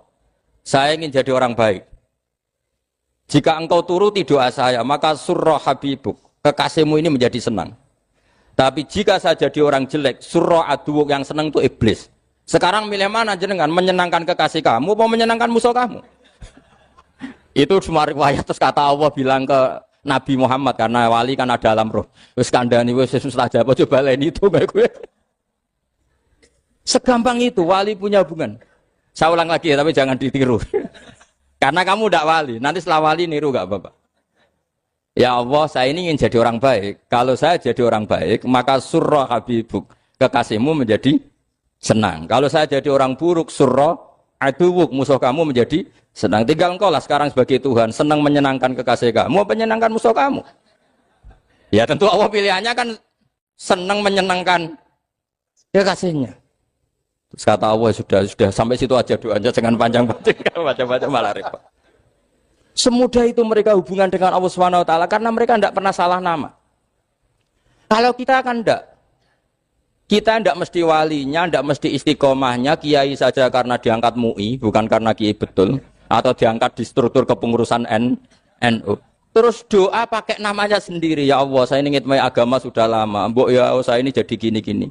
saya ingin jadi orang baik. Jika engkau turuti doa saya, maka surra habibuk, kekasihmu ini menjadi senang. Tapi jika saya jadi orang jelek, surra aduwuk yang senang itu iblis. Sekarang milih mana jenengan? Menyenangkan kekasih kamu apa menyenangkan musuh kamu? Itu cuma riwayat terus kata Allah bilang ke Nabi Muhammad karena wali kan ada alam roh. Wis kandhani wis mustajab coba lain itu kayak gue. Segampang itu wali punya hubungan. Saya ulang lagi ya tapi jangan ditiru. Karena kamu tidak wali, nanti setelah wali niru gak apa-apa. Ya Allah, saya ini ingin jadi orang baik. Kalau saya jadi orang baik, maka surra habibuk, kekasihmu menjadi senang. Kalau saya jadi orang buruk, surra aduwuk, musuh kamu menjadi senang. Tinggal engkau lah sekarang sebagai Tuhan, senang menyenangkan kekasih kamu, menyenangkan musuh kamu. Ya tentu Allah pilihannya kan senang menyenangkan kekasihnya. Terus kata Allah sudah sampai situ aja doanya, jangan panjang-panjang, baca-baca malah repot. Semudah itu mereka hubungan dengan Allah Subhanahu wa taala karena mereka tidak pernah salah nama. Kalau kita kan tidak. Kita tidak mesti walinya, tidak mesti istiqomahnya, kiai saja karena diangkat MUI, bukan karena kiai betul, atau diangkat di struktur kepengurusan NU. Terus doa pakai namanya sendiri, ya Allah saya ini ngitmai agama sudah lama, mbok ya Allah saya ini jadi gini-gini.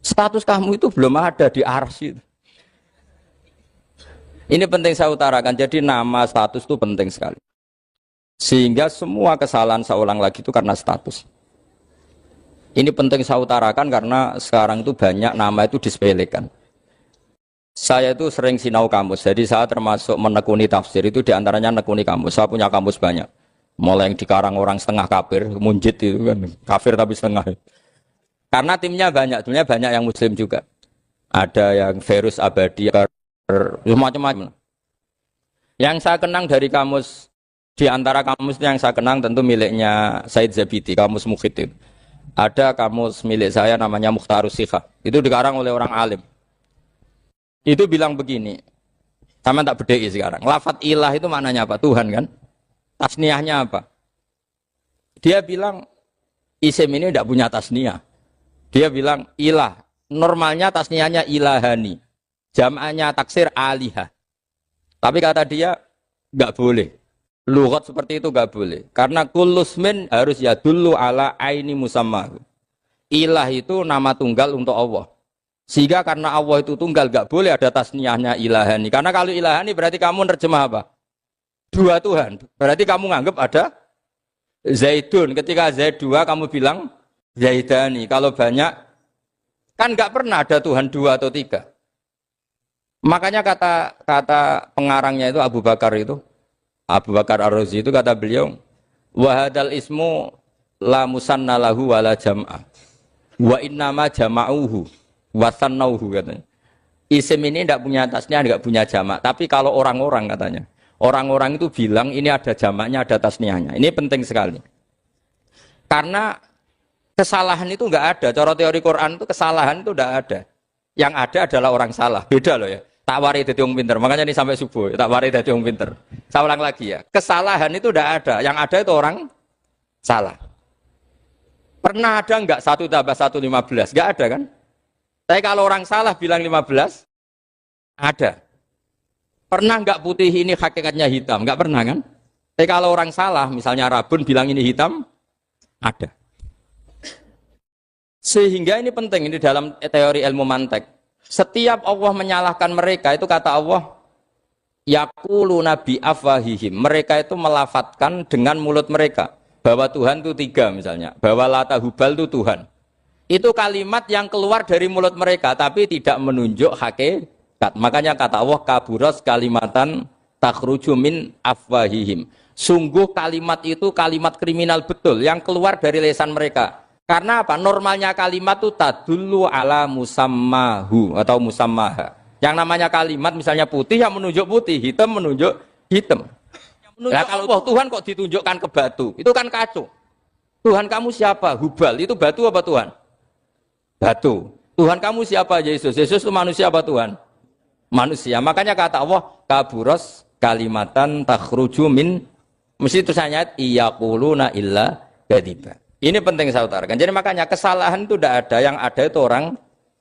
Status kamu itu belum ada di arsy. Ini penting saya utarakan, jadi nama status itu penting sekali. Sehingga semua kesalahan saya ulang lagi itu karena status. Ini penting saya utarakan karena sekarang itu banyak nama itu disepelekan. Saya itu sering sinau kamus, jadi saya termasuk menekuni tafsir itu diantaranya menekuni kamus. Saya punya kamus banyak, mulai yang dikarang orang setengah kafir, munjid itu kan kafir tapi setengah. Karena timnya banyak yang muslim juga. Ada yang virus abadi, macam-macam. Yang saya kenang dari kamus, di antara kamus yang saya kenang tentu miliknya Said Zabidi, kamus Mukhid itu. Ada kamus milik saya namanya Mukhtarus Sikhah. Itu dikarang oleh orang alim. Itu bilang begini, sama tak bedai sekarang. Lafat ilah itu maknanya apa? Tuhan kan? Tasniahnya apa? Dia bilang isim ini tidak punya tasniah. Dia bilang ilah. Normalnya tasniahnya ilahani. Jam'anya taksir alihah. Tapi kata dia nggak boleh. Lughat seperti itu nggak boleh. Karena kullusmin harus yadullu ala aini musammahu. Ilah itu nama tunggal untuk Allah. Sehingga karena Allah itu tunggal nggak boleh ada tasniahnya ilahani. Karena kalau ilahani berarti kamu nerjemah apa? Dua Tuhan. Berarti kamu nganggap ada Zaidun. Ketika Zaid dua kamu bilang Zaidani. Kalau banyak kan nggak pernah ada Tuhan dua atau tiga. Makanya kata pengarangnya itu Abu Bakar Ar-Razi itu kata beliau, wahadal ismu la musanna lahu wala jam'a wa innama jama'uhu wa sannauhu katanya. Isim ini tidak punya tasniah, tidak punya jamak. Tapi kalau orang-orang katanya, orang-orang itu bilang ini ada jamaknya, ada tasniahnya. Ini penting sekali. Karena kesalahan itu enggak ada. Cara teori Quran itu kesalahan itu enggak ada. Yang ada adalah orang salah. Beda loh ya. Tak wari dadi wong pinter. Makanya ini sampai subuh. Tak wari dadi wong pinter. Saya ulang lagi ya. Kesalahan itu enggak ada. Yang ada itu orang salah. Pernah ada enggak 1 tambah 1 15? Enggak ada kan? Tapi kalau orang salah bilang 15, ada. Pernah enggak putih ini hakikatnya hitam? Enggak pernah kan? Tapi kalau orang salah, misalnya Rabun bilang ini hitam, ada. Sehingga ini penting, ini dalam teori ilmu mantek. Setiap Allah menyalahkan mereka, itu kata Allah, yaquluna bi afwahihim. Mereka itu melafatkan dengan mulut mereka. Bahwa Tuhan itu 3 misalnya. Bahwa Lata Hubal itu Tuhan. Itu kalimat yang keluar dari mulut mereka, tapi tidak menunjuk hakikat. Makanya kata Allah, kaburas kalimatan takhruju min afwahihim. Sungguh kalimat itu kalimat kriminal betul, yang keluar dari lisan mereka. Karena apa? Normalnya kalimat itu tadullu ala musammahu atau musammaha. Yang namanya kalimat misalnya putih yang menunjuk putih, hitam menunjuk hitam. Nah, kalau Tuhan kok ditunjukkan ke batu, itu kan kacau. Tuhan kamu siapa? Hubal, itu batu apa Tuhan? Batu. Tuhan kamu siapa? Yesus. Yesus itu manusia apa Tuhan? Manusia. Makanya kata Allah, kaburos kalimatan takhruju min, mesti itu ayat iyaquluna illa kadiba. Ini penting saya utarakan. Jadi makanya kesalahan itu tidak ada, yang ada itu orang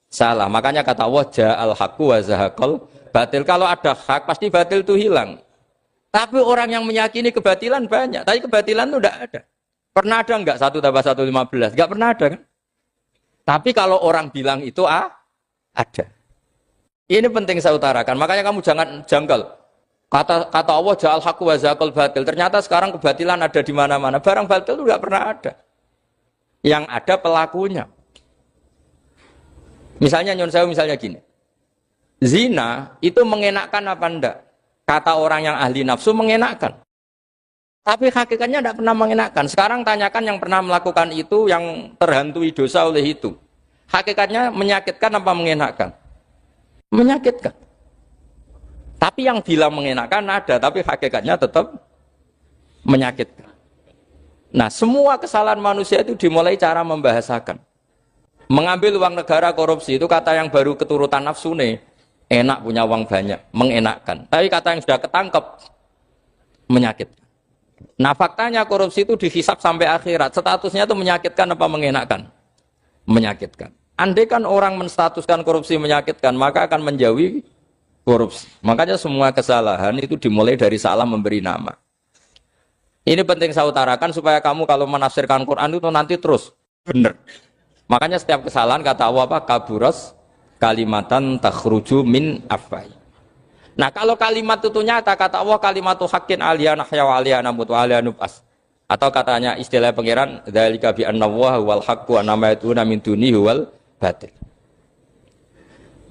salah. Makanya kata Allah ja'al haqqu wa zahaqal batil. Kalau ada hak pasti batil itu hilang. Tapi orang yang meyakini kebatilan banyak, tapi kebatilan itu tidak ada. Pernah ada enggak 1 tambah 1 15? Enggak pernah ada kan? Tapi kalau orang bilang itu ada. Ini penting saya utarakan. Makanya kamu jangan janggal. Kata Allah ja'al haqqu wa zaqal batil. Ternyata sekarang kebatilan ada di mana-mana. Barang batil itu enggak pernah ada. Yang ada pelakunya. Misalnya nyon saya misalnya gini. Zina itu mengenakkan apa enggak? Kata orang yang ahli nafsu mengenakkan. Tapi hakikatnya tidak pernah mengenakkan. Sekarang tanyakan yang pernah melakukan itu, yang terhantui dosa oleh itu. Hakikatnya menyakitkan apa mengenakkan? Menyakitkan. Tapi yang bilang mengenakkan ada, tapi hakikatnya tetap menyakitkan. Nah, semua kesalahan manusia itu dimulai cara membahasakan. Mengambil uang negara korupsi itu kata yang baru keturutan nafsu nih. Enak punya uang banyak, mengenakkan. Tapi kata yang sudah ketangkep, menyakitkan. Nah, faktanya korupsi itu dihisap sampai akhirat. Statusnya itu menyakitkan apa mengenakkan? Menyakitkan. Andai kan orang menstatuskan korupsi menyakitkan, maka akan menjauhi korupsi. Makanya semua kesalahan itu dimulai dari salah memberi nama. Ini penting saya utarakan supaya kamu kalau menafsirkan Quran itu nanti terus benar. Makanya setiap kesalahan kata Allah apa? Kaburas kalimatan takhruju min afwai. Nah, kalau kalimat itu nyata kata Allah kalimatu haqqin aliyana nahya wa aliyana mut wa aliyana nub'as. Atau katanya istilah pangeran dzalika bi anna wal haqqu wa nama yatuna min dunihi wal batil.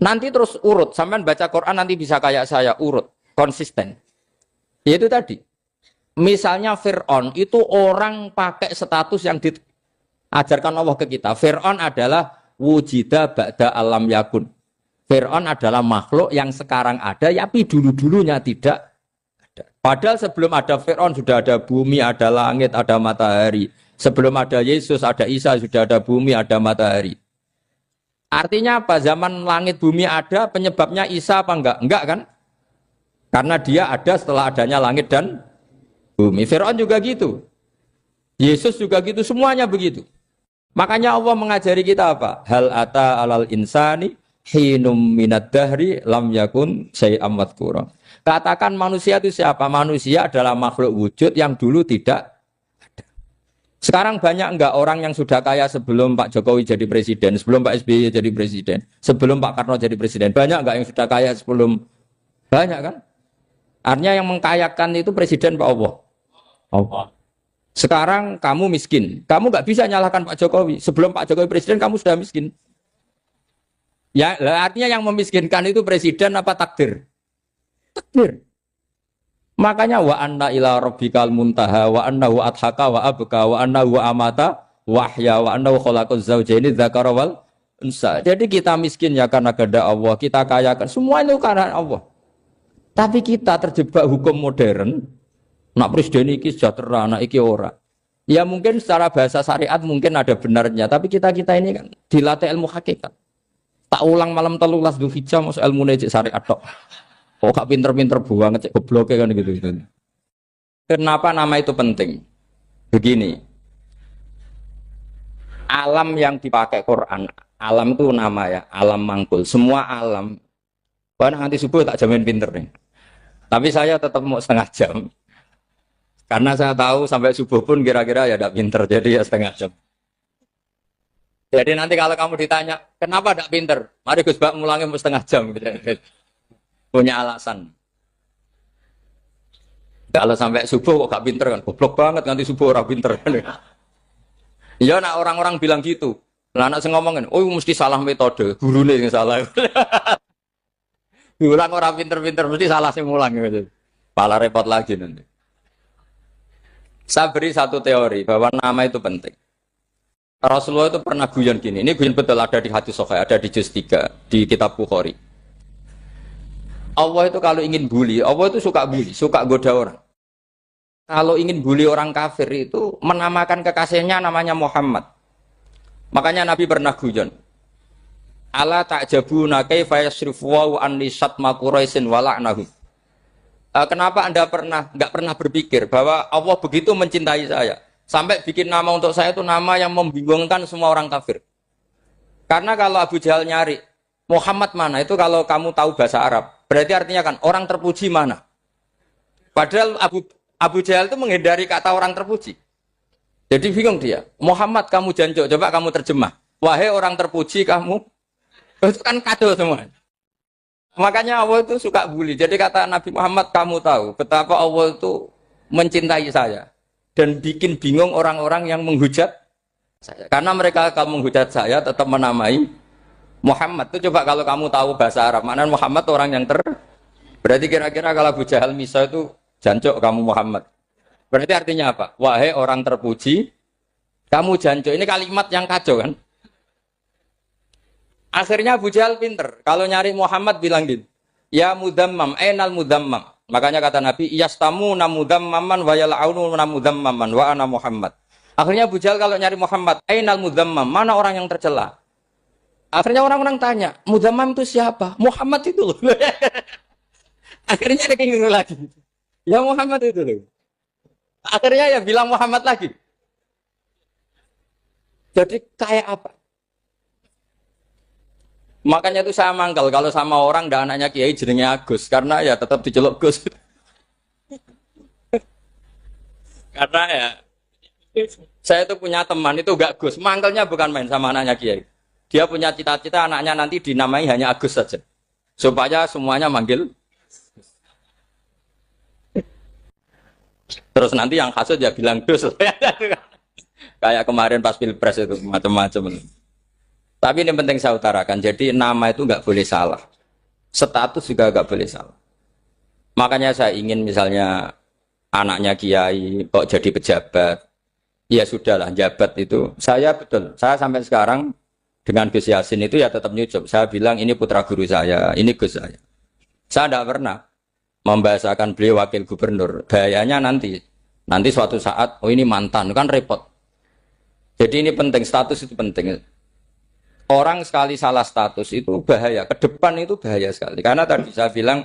Nanti terus urut, sampean baca Quran nanti bisa kayak saya, urut, konsisten. Yaitu tadi. Misalnya Fir'aun itu orang pakai status yang diajarkan Allah ke kita. Fir'aun adalah wujida ba'da alam yakun. Fir'aun adalah makhluk yang sekarang ada, tapi dulu-dulunya tidak ada. Padahal sebelum ada Fir'aun sudah ada bumi, ada langit, ada matahari. Sebelum ada Yesus, ada Isa, sudah ada bumi, ada matahari. Artinya apa? Zaman langit bumi ada, penyebabnya Isa apa enggak? Enggak kan? Karena dia ada setelah adanya langit dan bumi. Fir'aun juga gitu. Yesus juga gitu, semuanya begitu. Makanya Allah mengajari kita apa? Hal ata alal insani hinum minad dahri lam yakun syai'am madhkura. Katakan manusia itu siapa? Manusia adalah makhluk wujud yang dulu tidak. Sekarang banyak enggak orang yang sudah kaya sebelum Pak Jokowi jadi presiden, sebelum Pak SBY jadi presiden, sebelum Pak Karno jadi presiden? Banyak enggak yang sudah kaya sebelum? Banyak kan? Artinya yang mengkayakan itu presiden Pak Allah. Allah. Sekarang kamu miskin, kamu enggak bisa nyalahkan Pak Jokowi. Sebelum Pak Jokowi presiden kamu sudah miskin. Ya, artinya yang memiskinkan itu presiden apa takdir? Takdir. Makanya wa anna ila rabbikal muntaha wa annahu adhaka wa abka wa annahu amata wa ahya wa annahu khalaqaz zawjaini dzakara wal unsa. Jadi kita miskin ya karena kehendak Allah, kita kaya kan semua itu karena Allah. Tapi kita terjebak hukum modern. Nak presiden iki sejahtera, nak iki ora. Ya mungkin secara bahasa syariat mungkin ada benarnya, tapi kita ini kan dilatih ilmu hakikat. Tak ulang malam 13 Dzulhijjah masuk ilmu cek syariat tok. Oh gak pinter-pinter banget cek goblok kan gitu. Kenapa nama itu penting? Begini. Alam yang dipakai Quran, alam itu nama ya, alam mangkul. Semua alam. Wah nanti subuh tak jamin pinter nih. Tapi saya tetap mau setengah jam. Karena saya tahu sampai subuh pun kira-kira ya tidak pinter, jadi ya setengah jam. Jadi nanti kalau kamu ditanya, kenapa tidak pinter? Mari Gus Bak mulangnya mau setengah jam. Punya alasan. Kalau sampai subuh kok gak pinter kan, goblok banget nanti subuh orang pinter. Iya, nak orang-orang bilang gitu. Lah anak saya ngomongin, oh mesti salah metode, gurune yang salah. Diulang orang pinter-pinter mesti salah sing mulang gitu. Pala repot lagi nanti. Saya beri satu teori bahwa nama itu penting. Rasulullah itu pernah guyon gini. Ini guyon betul ada di hadis Sahih, ada di juz 3 di kitab Bukhari. Allah itu kalau ingin bully, Allah itu suka bully, suka goda orang. Kalau ingin bully orang kafir itu menamakan kekasihnya namanya Muhammad. Makanya Nabi pernah guyon. Ala ta'jabuna kaifa yasrifu wa anni satma quraisin wa la'nahu. Kenapa Anda enggak pernah berpikir bahwa Allah begitu mencintai saya sampai bikin nama untuk saya itu nama yang membingungkan semua orang kafir. Karena kalau Abu Jahal nyari Muhammad mana itu kalau kamu tahu bahasa Arab, berarti artinya kan orang terpuji mana. Padahal Abu Jahal itu menghindari kata orang terpuji. Jadi bingung dia. Muhammad kamu jancuk, coba kamu terjemah. Wahai orang terpuji kamu. Itu kan kado semua. Makanya Allah itu suka bully. Jadi kata Nabi Muhammad, kamu tahu betapa Allah itu mencintai saya dan bikin bingung orang-orang yang menghujat saya. Karena mereka kalau menghujat saya tetap menamai Muhammad. Itu coba kalau kamu tahu bahasa Arab, maknanya Muhammad orang yang berarti kira-kira kalau Abu Jahal Misa itu jancuk kamu Muhammad. Berarti artinya apa? Wahai orang terpuji, kamu jancuk. Ini kalimat yang kacau kan? Akhirnya Abu Jahal pinter. Kalau nyari Muhammad bilang gitu. Ya mudammam, ainal mudammam. Makanya kata Nabi, yastamu namudammaman wa yal'aunu namudammaman wa ana Muhammad. Akhirnya Abu Jahal kalau nyari Muhammad, ainal mudammam, mana orang yang tercela? Akhirnya orang-orang tanya, mudammam itu siapa? Muhammad itu loh. Akhirnya dia kayak gitu lagi. Ya Muhammad itu loh. Akhirnya ya bilang Muhammad lagi. Jadi kayak apa? Makanya itu saya mangkal kalau sama orang dan anaknya Kiai jenenge Agus karena ya tetap diceluk Gus. Karena ya saya itu punya teman itu gak Gus, mangkalnya bukan main sama anaknya Kiai. Dia punya cita-cita anaknya nanti dinamai hanya Agus saja. Supaya semuanya manggil. Terus nanti yang hasut ya bilang Gus. Kayak kemarin pas Pilpres itu macam-macam. Tapi ini penting saya utarakan. Jadi nama itu nggak boleh salah. Status juga nggak boleh salah. Makanya saya ingin misalnya anaknya Kiai kok jadi pejabat. Ya sudahlah, jabat itu. Saya betul. Saya sampai sekarang dengan Gus Yasin itu ya tetap nyucup. Saya bilang ini putra guru saya, ini Gus saya. Saya tidak pernah membahasakan beliau wakil gubernur. Bahayanya nanti suatu saat, oh ini mantan, kan repot. Jadi ini penting, status itu penting. Orang sekali salah status itu bahaya, ke depan itu bahaya sekali. Karena tadi saya bilang